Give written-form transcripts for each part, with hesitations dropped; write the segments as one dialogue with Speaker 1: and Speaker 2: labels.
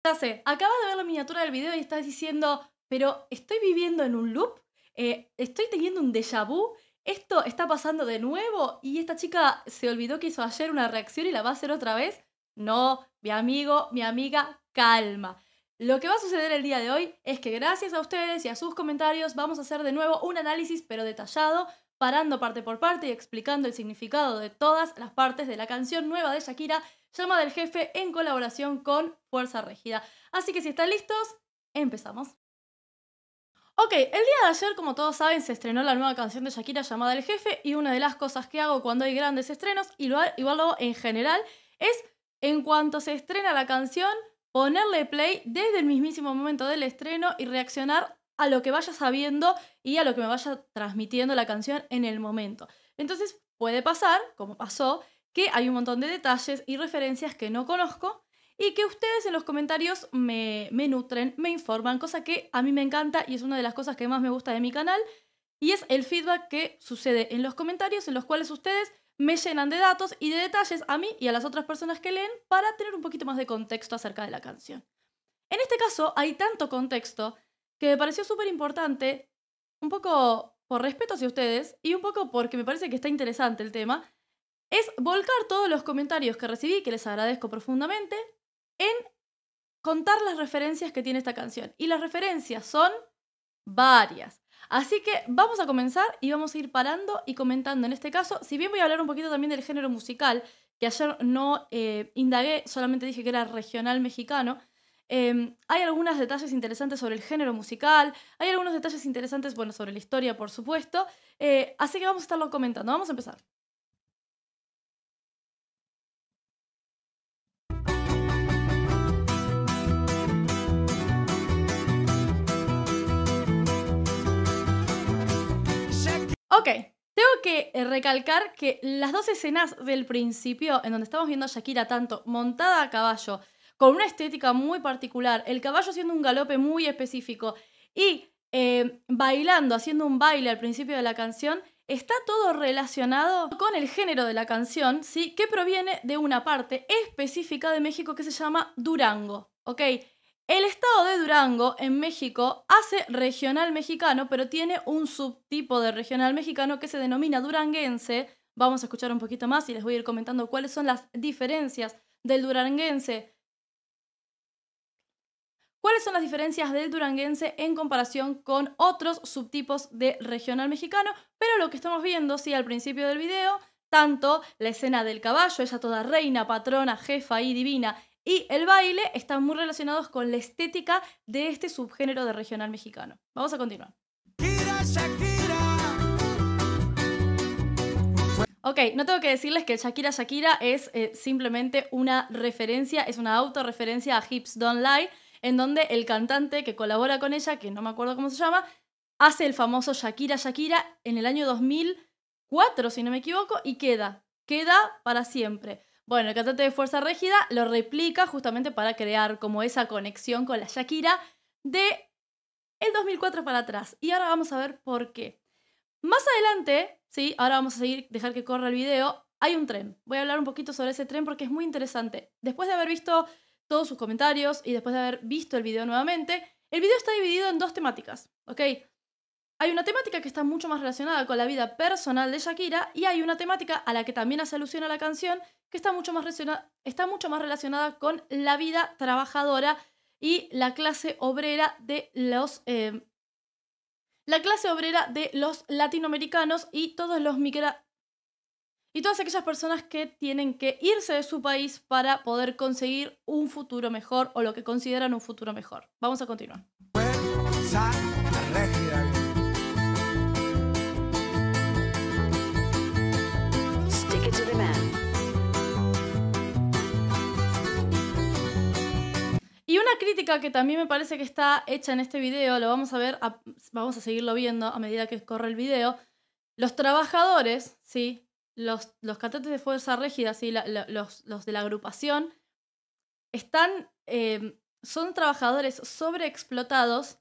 Speaker 1: Ya sé, acabas de ver la miniatura del video y estás diciendo, pero ¿estoy viviendo en un loop? ¿Estoy teniendo un déjà vu? ¿Esto está pasando de nuevo? ¿Y esta chica se olvidó que hizo ayer una reacción y la va a hacer otra vez? No, mi amigo, mi amiga, calma. Lo que va a suceder el día de hoy es que gracias a ustedes y a sus comentarios vamos a hacer de nuevo un análisis pero detallado, parando parte por parte y explicando el significado de todas las partes de la canción nueva de Shakira, Llama del Jefe, en colaboración con Fuerza Régida. Así que si están listos, empezamos. Ok, el día de ayer, como todos saben, se estrenó la nueva canción de Shakira llamada El Jefe, y una de las cosas que hago cuando hay grandes estrenos, y igual lo hago en general, es en cuanto se estrena la canción, ponerle play desde el mismísimo momento del estreno y reaccionar a lo que vaya sabiendo y a lo que me vaya transmitiendo la canción en el momento. Entonces puede pasar, como pasó, que hay un montón de detalles y referencias que no conozco y que ustedes en los comentarios me nutren, me informan, cosa que a mí me encanta y es una de las cosas que más me gusta de mi canal, y es el feedback que sucede en los comentarios, en los cuales ustedes me llenan de datos y de detalles a mí y a las otras personas que leen para tener un poquito más de contexto acerca de la canción. En este caso hay tanto contexto que me pareció súper importante, un poco por respeto hacia ustedes y un poco porque me parece que está interesante el tema, es volcar todos los comentarios que recibí, que les agradezco profundamente, en contar las referencias que tiene esta canción. Y las referencias son varias. Así que vamos a comenzar y vamos a ir parando y comentando en este caso. Si bien voy a hablar un poquito también del género musical, que ayer no indagué, solamente dije que era regional mexicano. Hay algunos detalles interesantes sobre el género musical, hay algunos detalles interesantes, bueno, sobre la historia, por supuesto. Así que vamos a estarlo comentando. Vamos a empezar. Ok, tengo que recalcar que las dos escenas del principio, en donde estamos viendo a Shakira tanto montada a caballo, con una estética muy particular, el caballo haciendo un galope muy específico y bailando, haciendo un baile al principio de la canción, está todo relacionado con el género de la canción, ¿sí? Que proviene de una parte específica de México que se llama Durango, ¿ok? El estado de Durango, en México, hace regional mexicano, pero tiene un subtipo de regional mexicano que se denomina duranguense. Vamos a escuchar un poquito más y les voy a ir comentando cuáles son las diferencias del duranguense. ¿Cuáles son las diferencias del duranguense en comparación con otros subtipos de regional mexicano? Pero lo que estamos viendo, sí, al principio del video, tanto la escena del caballo, ella toda reina, patrona, jefa y divina, y el baile están muy relacionados con la estética de este subgénero de regional mexicano. Vamos a continuar. Shakira, Shakira. Ok, no tengo que decirles que Shakira Shakira es simplemente una referencia, es una autorreferencia a Hips Don't Lie, en donde el cantante que colabora con ella, que no me acuerdo cómo se llama, hace el famoso Shakira Shakira en el año 2004, si no me equivoco, y queda para siempre. Bueno, el cantante de Fuerza Régida lo replica justamente para crear como esa conexión con la Shakira de el 2004 para atrás. Y ahora vamos a ver por qué. Más adelante, sí, ahora vamos a seguir, dejar que corra el video, hay un tren. Voy a hablar un poquito sobre ese tren porque es muy interesante. Después de haber visto todos sus comentarios y después de haber visto el video nuevamente, el video está dividido en dos temáticas, ¿ok? Hay una temática que está mucho más relacionada con la vida personal de Shakira y hay una temática a la que también hace alusión a la canción que está mucho más relacionada con la vida trabajadora y la clase obrera de los latinoamericanos y y todas aquellas personas que tienen que irse de su país para poder conseguir un futuro mejor o lo que consideran un futuro mejor. Vamos a continuar. Stick it to the man. Y una crítica que también me parece que está hecha en este video, lo vamos a ver, vamos a seguirlo viendo a medida que corre el video. Los trabajadores, ¿sí? Los cantantes de Fuerza Régida, ¿sí? Los de la agrupación, son trabajadores sobreexplotados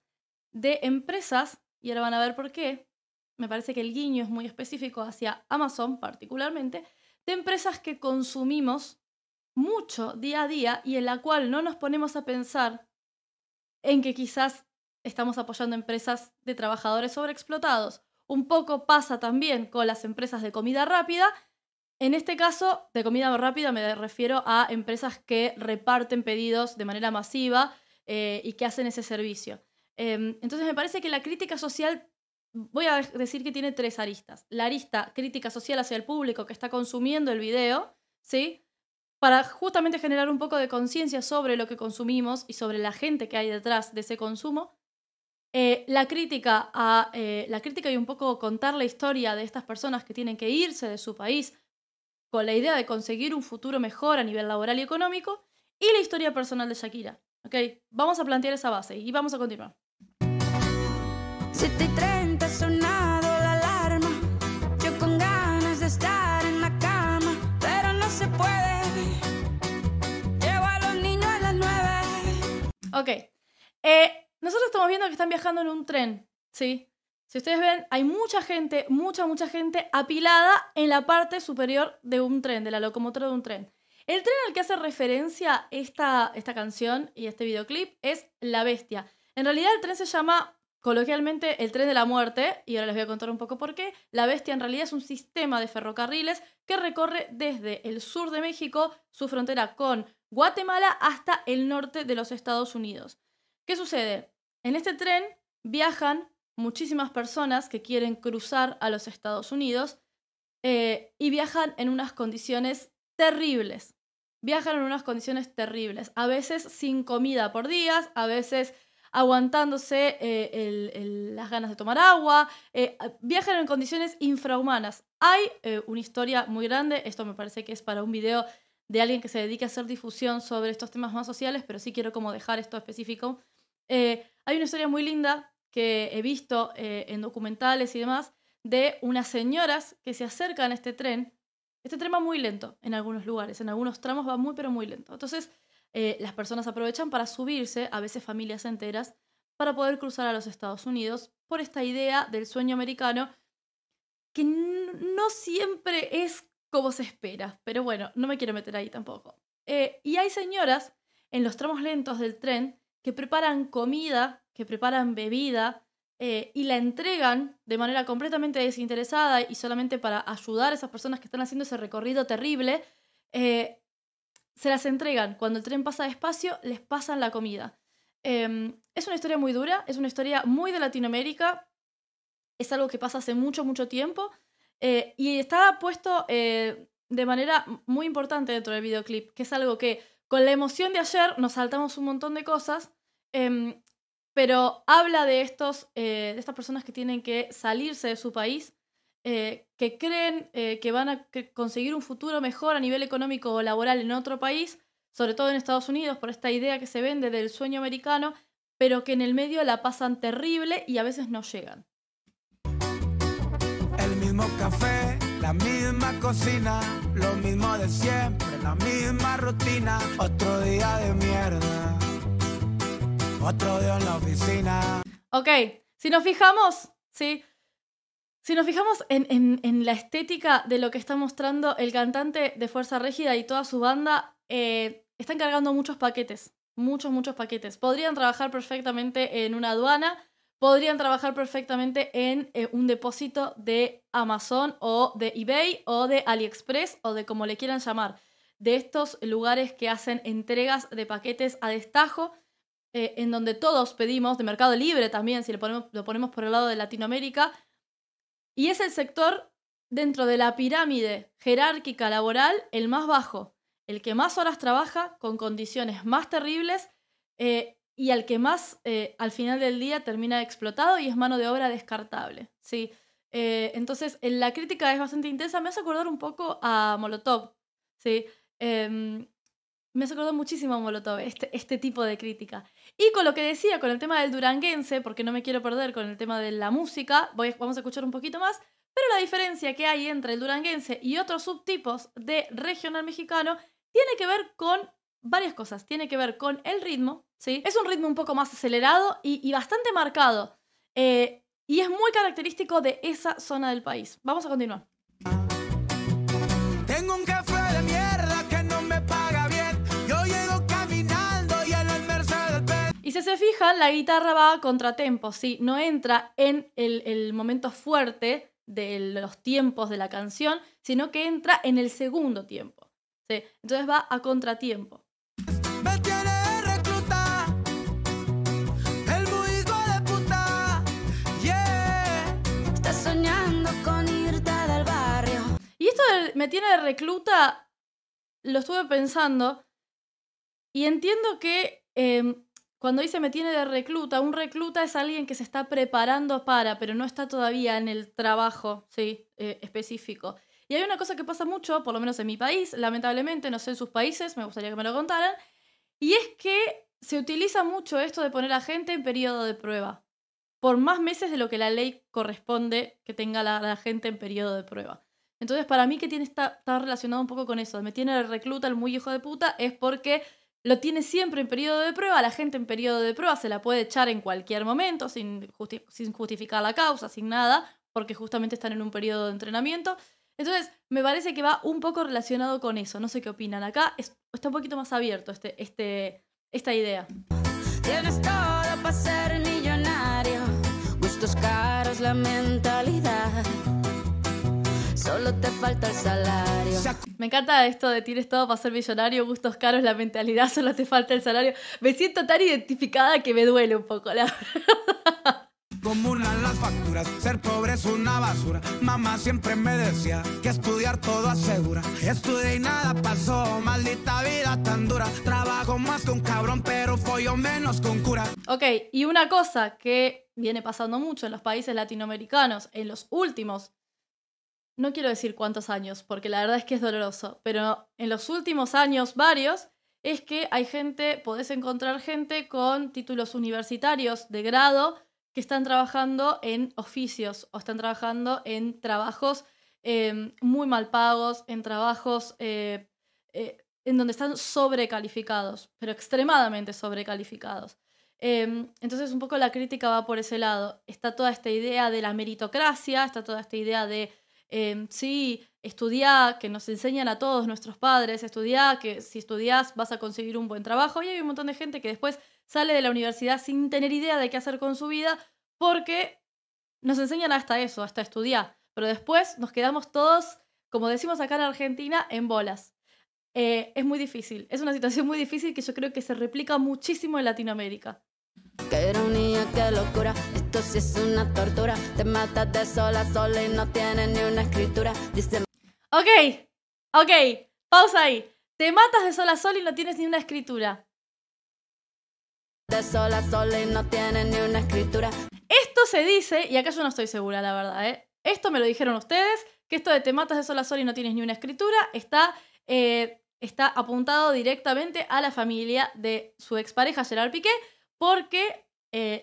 Speaker 1: de empresas, y ahora van a ver por qué. Me parece que el guiño es muy específico hacia Amazon particularmente, de empresas que consumimos mucho día a día y en la cual no nos ponemos a pensar en que quizás estamos apoyando empresas de trabajadores sobreexplotados. Un poco pasa también con las empresas de comida rápida. En este caso, de comida rápida me refiero a empresas que reparten pedidos de manera masiva y que hacen ese servicio. Entonces me parece que la crítica social, voy a decir que tiene 3 aristas. La arista crítica social hacia el público que está consumiendo el video, ¿sí? Para justamente generar un poco de conciencia sobre lo que consumimos y sobre la gente que hay detrás de ese consumo. La crítica y un poco contar la historia de estas personas que tienen que irse de su país con la idea de conseguir un futuro mejor a nivel laboral y económico, y la historia personal de Shakira. ¿Okay? Vamos a plantear esa base y vamos a continuar.
Speaker 2: 7:30 ha sonado la alarma. Yo con ganas de estar en la cama, pero no se puede. Llevo a los niños a las 9.
Speaker 1: Ok. Nosotros estamos viendo que están viajando en un tren, ¿sí? Si ustedes ven, hay mucha gente, mucha gente apilada en la parte superior de un tren, de la locomotora de un tren. El tren al que hace referencia esta canción y este videoclip es La Bestia. En realidad el tren se llama coloquialmente el tren de la muerte, y ahora les voy a contar un poco por qué. La Bestia en realidad es un sistema de ferrocarriles que recorre desde el sur de México, su frontera con Guatemala, hasta el norte de los Estados Unidos. ¿Qué sucede? En este tren viajan muchísimas personas que quieren cruzar a los Estados Unidos y viajan en unas condiciones terribles. A veces sin comida por días, a veces aguantándose las ganas de tomar agua. Viajan en condiciones infrahumanas. Hay una historia muy grande, esto me parece que es para un video de alguien que se dedique a hacer difusión sobre estos temas más sociales, pero sí quiero como dejar esto específico. Hay una historia muy linda que he visto en documentales y demás de unas señoras que se acercan a este tren. Este tren va muy lento en algunos lugares, en algunos tramos va muy pero muy lento. Entonces las personas aprovechan para subirse, a veces familias enteras, para poder cruzar a los Estados Unidos por esta idea del sueño americano que no siempre es como se espera. Pero bueno, no me quiero meter ahí tampoco. Y hay señoras en los tramos lentos del tren que preparan comida, que preparan bebida y la entregan de manera completamente desinteresada y solamente para ayudar a esas personas que están haciendo ese recorrido terrible. Se las entregan. Cuando el tren pasa despacio, les pasan la comida. Es una historia muy dura, es una historia muy de Latinoamérica, es algo que pasa hace mucho tiempo y está puesto de manera muy importante dentro del videoclip, que es algo que con la emoción de ayer nos saltamos un montón de cosas, pero habla de estas personas que tienen que salirse de su país, que creen que van a conseguir un futuro mejor a nivel económico o laboral en otro país, sobre todo en Estados Unidos, por esta idea que se vende del sueño americano, pero que en el medio la pasan terrible y a veces no llegan.
Speaker 3: El mismo café, la misma cocina, lo mismo de siempre, la misma rutina. Otro día de mierda, otro día en la oficina.
Speaker 1: Ok, si nos fijamos, ¿sí? Si nos fijamos en la estética de lo que está mostrando el cantante de Fuerza Régida y toda su banda, están cargando muchos paquetes, muchos paquetes. Podrían trabajar perfectamente en una aduana, podrían trabajar perfectamente en un depósito de Amazon o de eBay o de AliExpress o de como le quieran llamar, de estos lugares que hacen entregas de paquetes a destajo, en donde todos pedimos, de Mercado Libre también, si lo ponemos por el lado de Latinoamérica. Y es el sector dentro de la pirámide jerárquica laboral el más bajo, el que más horas trabaja con condiciones más terribles y al que más al final del día termina explotado y es mano de obra descartable, ¿sí? Entonces la crítica es bastante intensa, me hace acordar un poco a Molotov, ¿sí? Me hace acordar muchísimo a Molotov este tipo de crítica. Y con lo que decía, con el tema del duranguense, porque no me quiero perder con el tema de la música, vamos a escuchar un poquito más, pero la diferencia que hay entre el duranguense y otros subtipos de regional mexicano tiene que ver con varias cosas. Tiene que ver con el ritmo, ¿sí? Es un ritmo un poco más acelerado y bastante marcado. Y es muy característico de esa zona del país. Vamos a continuar.
Speaker 3: Tengo un café de mierda que no me paga bien.
Speaker 1: si se fijan, la guitarra va a contratempo, ¿sí? No entra en el momento fuerte de los tiempos de la canción, sino que entra en el segundo tiempo, ¿sí? Entonces va a contratiempo.
Speaker 3: Me tiene recluta, el muy hijo de puta, yeah.
Speaker 2: Estás soñando con irte del barrio.
Speaker 1: Y esto del me tiene de recluta lo estuve pensando y entiendo que cuando dice me tiene de recluta, un recluta es alguien que se está preparando para, pero no está todavía en el trabajo, ¿sí? Específico. Y hay una cosa que pasa mucho, por lo menos en mi país, lamentablemente, no sé en sus países, me gustaría que me lo contaran, y es que se utiliza mucho esto de poner a gente en periodo de prueba, por más meses de lo que la ley corresponde que tenga la gente en periodo de prueba. Entonces, para mí que está relacionado un poco con eso, me tiene de recluta el muy hijo de puta, es porque lo tiene siempre en periodo de prueba, la gente en periodo de prueba se la puede echar en cualquier momento, sin justificar la causa, sin nada, porque justamente están en un periodo de entrenamiento. Entonces, me parece que va un poco relacionado con eso. No sé qué opinan. Acá está un poquito más abierto esta idea.
Speaker 2: Tienes todo para ser millonario, gustos caros, la mentalidad. Solo te falta el salario.
Speaker 1: Me encanta esto de tienes todo para ser millonario, gustos caros, la mentalidad, solo te falta el salario. Me siento tan identificada que me duele un poco, la verdad.
Speaker 3: Comunan las facturas, ser pobre es una basura. Mamá siempre me decía que estudiar todo asegura. Estudié y nada pasó, maldita vida tan dura. Trabajo más que un cabrón, pero follo menos que un cura.
Speaker 1: Ok, y una cosa que viene pasando mucho en los países latinoamericanos en los últimos, no quiero decir cuántos años, porque la verdad es que es doloroso, pero en los últimos años, varios, es que podés encontrar gente con títulos universitarios de grado que están trabajando en oficios o están trabajando en trabajos muy mal pagos, en trabajos en donde están sobrecalificados, pero extremadamente sobrecalificados. Entonces un poco la crítica va por ese lado. Está toda esta idea de la meritocracia, está toda esta idea de sí, estudiá, que nos enseñan a todos nuestros padres, estudiá, que si estudiás vas a conseguir un buen trabajo. Y hay un montón de gente que después sale de la universidad sin tener idea de qué hacer con su vida porque nos enseñan hasta eso, hasta estudiar. Pero después nos quedamos todos, como decimos acá en Argentina, en bolas. Es muy difícil, es una situación muy difícil que yo creo que se replica muchísimo en Latinoamérica.
Speaker 2: Qué ironía, qué locura, esto sí es una tortura. Te matas de sol a sol y no tienes ni una escritura. Dice...
Speaker 1: Ok, pausa ahí. Te matas de sol a sol y no tienes ni una escritura.
Speaker 2: De sol a sol y no tienes ni una escritura.
Speaker 1: Esto se dice, y acá yo no estoy segura, la verdad, ¿eh? Esto me lo dijeron ustedes, que esto de te matas de sol a sol y no tienes ni una escritura está apuntado directamente a la familia de su expareja Gerard Piqué, porque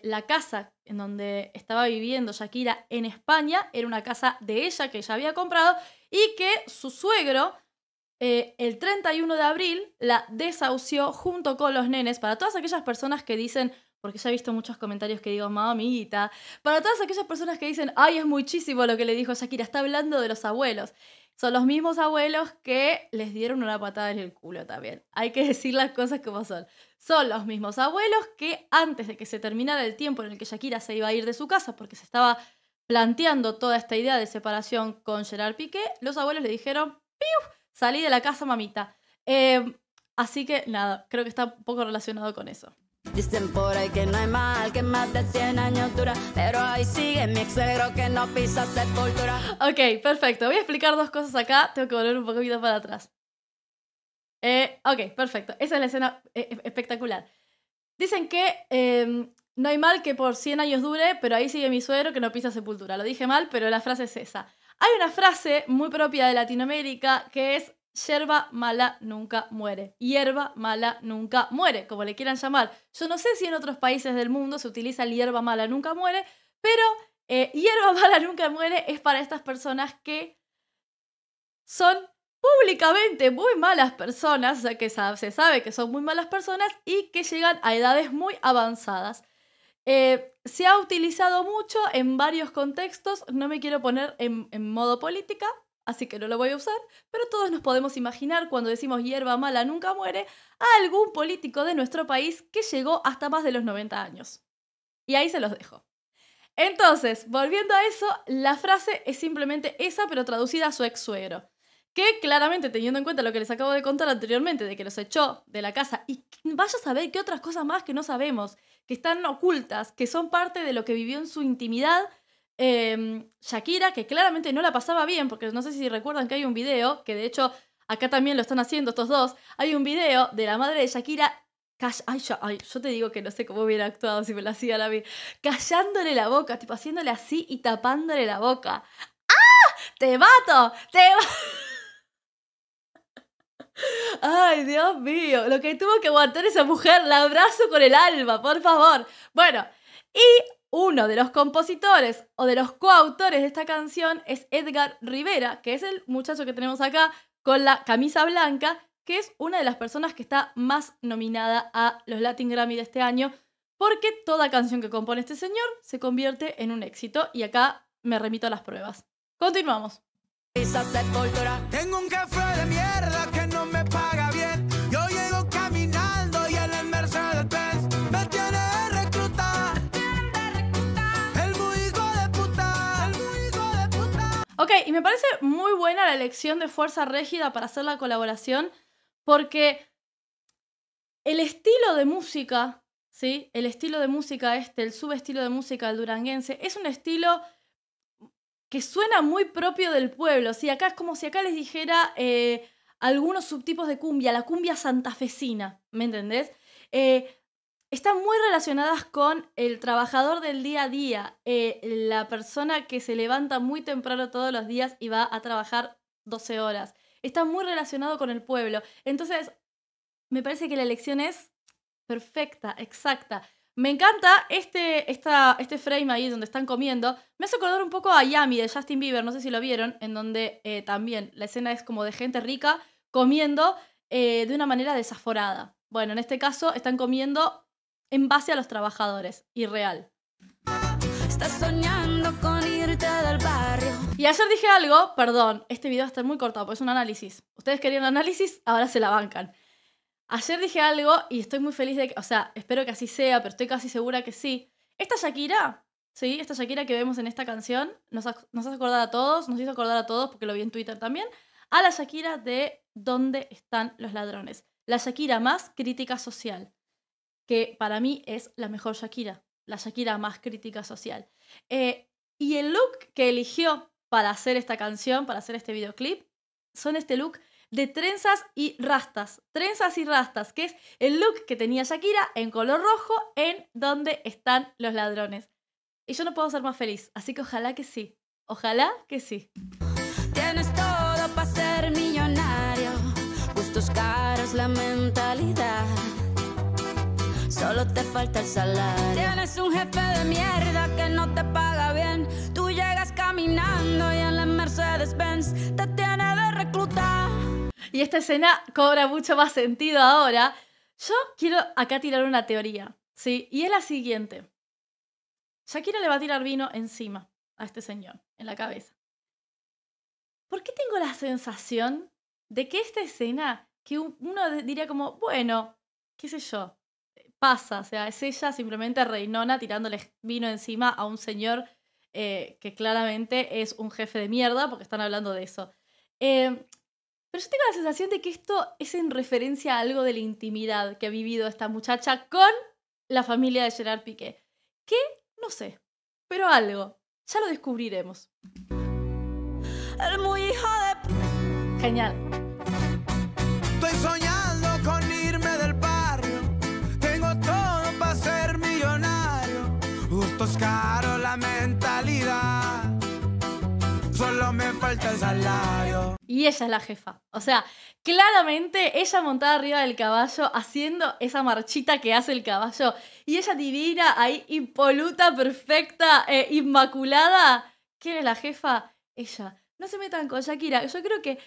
Speaker 1: la casa en donde estaba viviendo Shakira en España era una casa de ella que ella había comprado y que su suegro el 31 de abril la desahució junto con los nenes. Para todas aquellas personas que dicen, porque ya he visto muchos comentarios que digo, mamita, para todas aquellas personas que dicen, ay, es muchísimo lo que le dijo Shakira, está hablando de los abuelos. Son los mismos abuelos que les dieron una patada en el culo también. Hay que decir las cosas como son. Son los mismos abuelos que antes de que se terminara el tiempo en el que Shakira se iba a ir de su casa porque se estaba planteando toda esta idea de separación con Gerard Piqué, los abuelos le dijeron, ¡piu! Salí de la casa, mamita. Así que nada, creo que está un poco relacionado con eso.
Speaker 2: Dicen por ahí que no hay mal, que más de 100 años dura, pero ahí sigue mi ex-suegro que no pisa sepultura.
Speaker 1: Ok, perfecto. Voy a explicar dos cosas acá. Tengo que volver un poquito para atrás. Ok, perfecto. Esa es la escena espectacular. Dicen que no hay mal que por 100 años dure, pero ahí sigue mi suegro que no pisa sepultura. Lo dije mal, pero la frase es esa. Hay una frase muy propia de Latinoamérica que es yerba mala nunca muere. Hierba mala nunca muere, como le quieran llamar. Yo no sé si en otros países del mundo se utiliza el hierba mala nunca muere, pero hierba mala nunca muere es para estas personas que son públicamente muy malas personas, o sea que se sabe que son muy malas personas y que llegan a edades muy avanzadas. Se ha utilizado mucho en varios contextos, no me quiero poner en modo política, así que no lo voy a usar, pero todos nos podemos imaginar cuando decimos hierba mala nunca muere a algún político de nuestro país que llegó hasta más de los 90 años. Y ahí se los dejo. Entonces, volviendo a eso, la frase es simplemente esa, pero traducida a su ex suegro. Que claramente, teniendo en cuenta lo que les acabo de contar anteriormente, de que los echó de la casa, y vaya a saber qué otras cosas más que no sabemos, que están ocultas, que son parte de lo que vivió en su intimidad, Shakira, que claramente no la pasaba bien, porque no sé si recuerdan que hay un video, que de hecho acá también lo están haciendo estos dos, hay un video de la madre de Shakira, yo te digo que no sé cómo hubiera actuado si me la hacían a mí, callándole la boca, tipo haciéndole así y tapándole la boca. ¡Ah! ¡Te mato! Ay, Dios mío, lo que tuvo que aguantar esa mujer, la abrazo con el alma, por favor. Bueno, y uno de los compositores o de los coautores de esta canción es Edgar Rivera, que es el muchacho que tenemos acá con la camisa blanca, que es una de las personas que está más nominada a los Latin Grammy de este año, porque toda canción que compone este señor se convierte en un éxito, y acá me remito a las pruebas. Continuamos.
Speaker 3: Tengo un jefe de mierda que no me paga bien. Yo llego caminando y en el Mercedes-Benz me tiene de reclutar. El muy hijo de puta, el muy hijo de puta.
Speaker 1: Ok, y me parece muy buena la elección de Fuerza Régida para hacer la colaboración, porque el estilo de música, ¿sí? El estilo de música el subestilo de música del duranguense, es un estilo que suena muy propio del pueblo, ¿sí? Acá es como si acá les dijera algunos subtipos de cumbia, la cumbia santafesina, ¿me entendés? Están muy relacionadas con el trabajador del día a día, la persona que se levanta muy temprano todos los días y va a trabajar 12 horas. Está muy relacionado con el pueblo. Entonces, me parece que la elección es perfecta, exacta. Me encanta este frame ahí donde están comiendo. Me hace acordar un poco a Yummy de Justin Bieber, no sé si lo vieron, en donde también la escena es como de gente rica comiendo de una manera desaforada. Bueno, en este caso están comiendo en base a los trabajadores, irreal.
Speaker 2: Estás soñando con irte del barrio.
Speaker 1: Y ayer dije algo, perdón, este video está muy cortado, porque es un análisis. Ustedes querían análisis, ahora se la bancan. Ayer dije algo y estoy muy feliz de que, o sea, espero que así sea, pero estoy casi segura que sí. Esta Shakira, ¿sí? Esta Shakira que vemos en esta canción, nos hace acordar a todos, nos hizo acordar a todos, porque lo vi en Twitter también, a la Shakira de ¿Dónde están los ladrones? La Shakira más crítica social, que para mí es la mejor Shakira, la Shakira más crítica social. Y el look que eligió para hacer esta canción, para hacer este videoclip, son este look de trenzas y rastas, que es el look que tenía Shakira en color rojo en ¿Dónde están los ladrones? Y yo no puedo ser más feliz, así que ojalá que sí,
Speaker 2: Tienes todo para ser millonario, gustos caros, la mentalidad, solo te falta el salario. Tienes un jefe de mierda que no te paga bien, tú llegas caminando y en la Mercedes-Benz te tiene de reclutar.
Speaker 1: Y esta escena cobra mucho más sentido ahora. Yo quiero acá tirar una teoría, ¿sí? Y es la siguiente. Shakira le va a tirar vino encima a este señor, en la cabeza. ¿Por qué tengo la sensación de que esta escena, que uno diría como, bueno, qué sé yo, pasa, o sea, es ella simplemente reinona tirándole vino encima a un señor que claramente es un jefe de mierda, porque están hablando de eso. Pero yo tengo la sensación de que esto es en referencia a algo de la intimidad que ha vivido esta muchacha con la familia de Gerard Piqué. Que, no sé, pero algo. Ya lo descubriremos.
Speaker 2: El muy hijo de...
Speaker 1: Genial.
Speaker 3: Estoy soñando con irme del barrio. Tengo todo para ser millonario. Gustos caros, la mentalidad. Solo me falta el salario.
Speaker 1: Y ella es la jefa. O sea, claramente ella montada arriba del caballo, haciendo esa marchita que hace el caballo. Y ella divina, ahí impoluta, perfecta, inmaculada. ¿Quién es la jefa? Ella. No se metan con Shakira. Yo creo que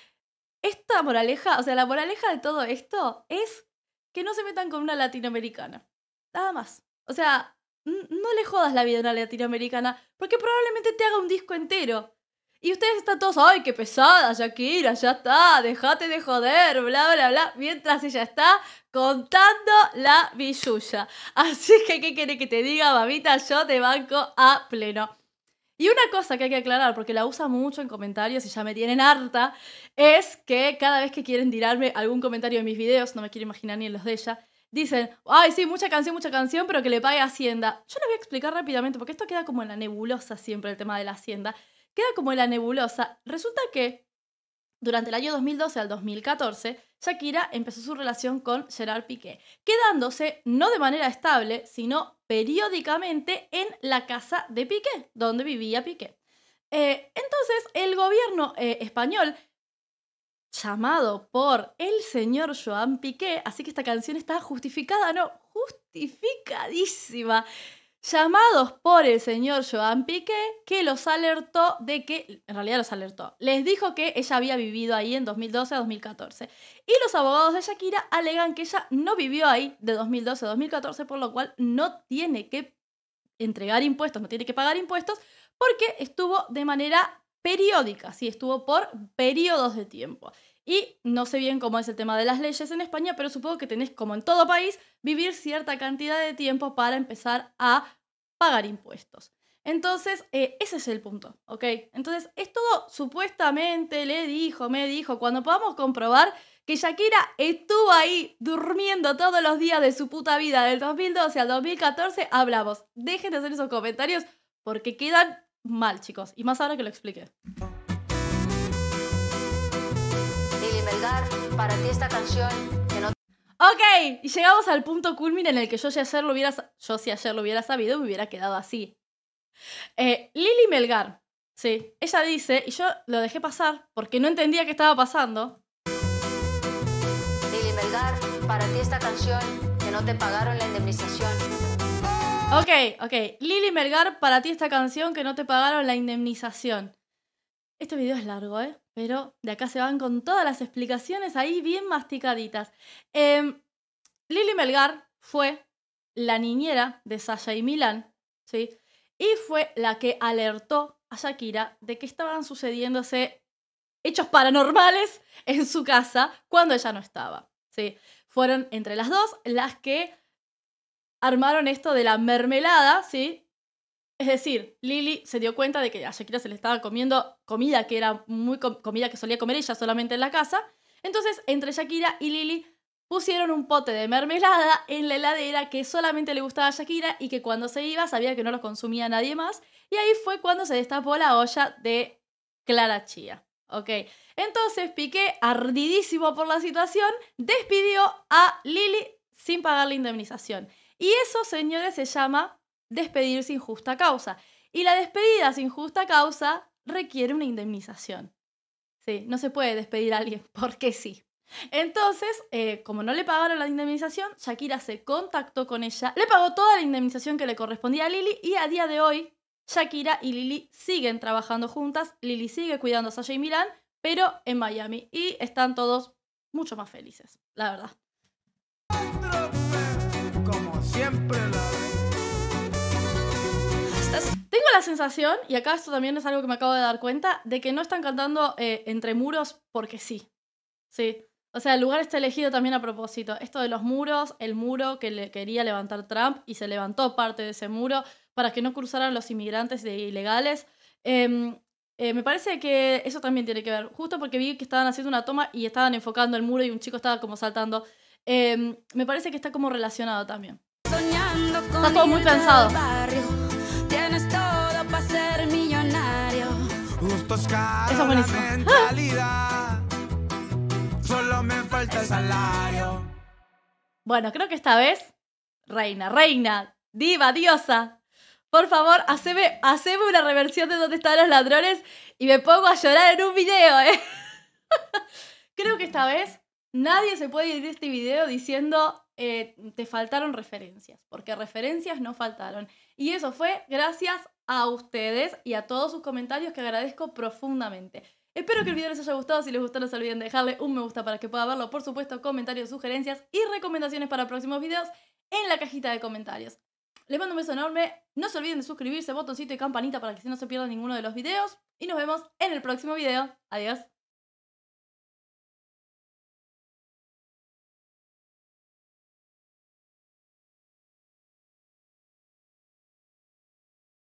Speaker 1: esta moraleja, o sea, la moraleja de todo esto es que no se metan con una latinoamericana. Nada más. O sea, no le jodas la vida a una latinoamericana porque probablemente te haga un disco entero. Y ustedes están todos, ¡ay, qué pesada, Shakira! Ya está, déjate de joder, bla, bla, bla. Mientras ella está contando la billulla. Así que, ¿qué quiere que te diga, mamita? Yo te banco a pleno. Y una cosa que hay que aclarar, porque la usa mucho en comentarios y ya me tienen harta, es que cada vez que quieren tirarme algún comentario en mis videos, no me quiero imaginar ni en los de ella, dicen, ay, sí, mucha canción, pero que le pague Hacienda. Yo les voy a explicar rápidamente, porque esto queda como en la nebulosa siempre, el tema de la Hacienda. Queda como en la nebulosa. Resulta que durante el año 2012 al 2014, Shakira empezó su relación con Gerard Piqué, quedándose no de manera estable, sino periódicamente en la casa de Piqué, donde vivía Piqué. Entonces, el gobierno español, llamado por el señor Joan Piqué, así que esta canción está justificada, no, justificadísima, llamados por el señor Joan Piqué, que los alertó de que, en realidad los alertó, les dijo que ella había vivido ahí en 2012 a 2014. Y los abogados de Shakira alegan que ella no vivió ahí de 2012 a 2014, por lo cual no tiene que entregar impuestos, no tiene que pagar impuestos, porque estuvo de manera periódica, sí, estuvo por periodos de tiempo. Y no sé bien cómo es el tema de las leyes en España, pero supongo que tenés, como en todo país, vivir cierta cantidad de tiempo para empezar a pagar impuestos. Entonces, ese es el punto, ¿ok? Entonces, es todo supuestamente, me dijo, cuando podamos comprobar que Shakira estuvo ahí durmiendo todos los días de su puta vida del 2012 al 2014, hablamos. Dejen de hacer esos comentarios porque quedan mal, chicos. Y más ahora que lo expliqué.
Speaker 4: Lili Melgar, para ti esta canción que no...
Speaker 1: Ok, y llegamos al punto culmine en el que yo si ayer lo hubiera sabido, me hubiera quedado así. Lili Melgar, sí, ella dice, y yo lo dejé pasar porque no entendía qué estaba pasando.
Speaker 4: Lili Melgar, para ti esta canción que no te pagaron la indemnización.
Speaker 1: Ok, Lili Melgar, para ti esta canción que no te pagaron la indemnización. Este video es largo, pero de acá se van con todas las explicaciones ahí bien masticaditas. Lili Melgar fue la niñera de Sasha y Milán, ¿sí? Y fue la que alertó a Shakira de que estaban sucediéndose hechos paranormales en su casa cuando ella no estaba, ¿sí? Fueron entre las dos las que armaron esto de la mermelada, ¿sí? Es decir, Lili se dio cuenta de que a Shakira se le estaba comiendo comida que era comida que solía comer ella solamente en la casa. Entonces, entre Shakira y Lili pusieron un pote de mermelada en la heladera que solamente le gustaba a Shakira y que cuando se iba sabía que no lo consumía nadie más. Y ahí fue cuando se destapó la olla de Clara Chía. ¿Ok? Entonces Piqué, ardidísimo por la situación, despidió a Lili sin pagar la indemnización. Y eso, señores, se llama despedir sin justa causa. Y la despedida sin justa causa requiere una indemnización. Sí, no se puede despedir a alguien porque sí. Entonces, como no le pagaron la indemnización, Shakira se contactó con ella, le pagó toda la indemnización que le correspondía a Lili y a día de hoy Shakira y Lili siguen trabajando juntas. Lili sigue cuidando a Sasha y Milán, pero en Miami. Y están todos mucho más felices, la verdad.
Speaker 3: Como siempre
Speaker 1: Tengo la sensación, y acá esto también es algo que me acabo de dar cuenta, de que no están cantando entre muros porque sí. Sí. O sea, el lugar está elegido también a propósito. Esto de los muros, el muro que le quería levantar Trump y se levantó parte de ese muro para que no cruzaran los inmigrantes ilegales. Me parece que eso también tiene que ver. Justo porque vi que estaban haciendo una toma y estaban enfocando el muro y un chico estaba como saltando. Me parece que está como relacionado también. Está todo muy pensado.
Speaker 2: Tienes todo para ser millonario.
Speaker 3: Justo es caro
Speaker 1: Eso es buenísimo.
Speaker 3: la mentalidad. Solo me falta el salario.
Speaker 1: Bueno, creo que esta vez, reina, diva, diosa, por favor, haceme una reversión de Dónde están los ladrones y me pongo a llorar en un video, Creo que esta vez nadie se puede ir de este video diciendo te faltaron referencias, porque referencias no faltaron. Y eso fue gracias a ustedes y a todos sus comentarios que agradezco profundamente. Espero que el video les haya gustado. Si les gustó, no se olviden de dejarle un me gusta para que pueda verlo. Por supuesto, comentarios, sugerencias y recomendaciones para próximos videos en la cajita de comentarios. Les mando un beso enorme. No se olviden de suscribirse, botoncito y campanita para que no se pierdan ninguno de los videos. Y nos vemos en el próximo video. Adiós.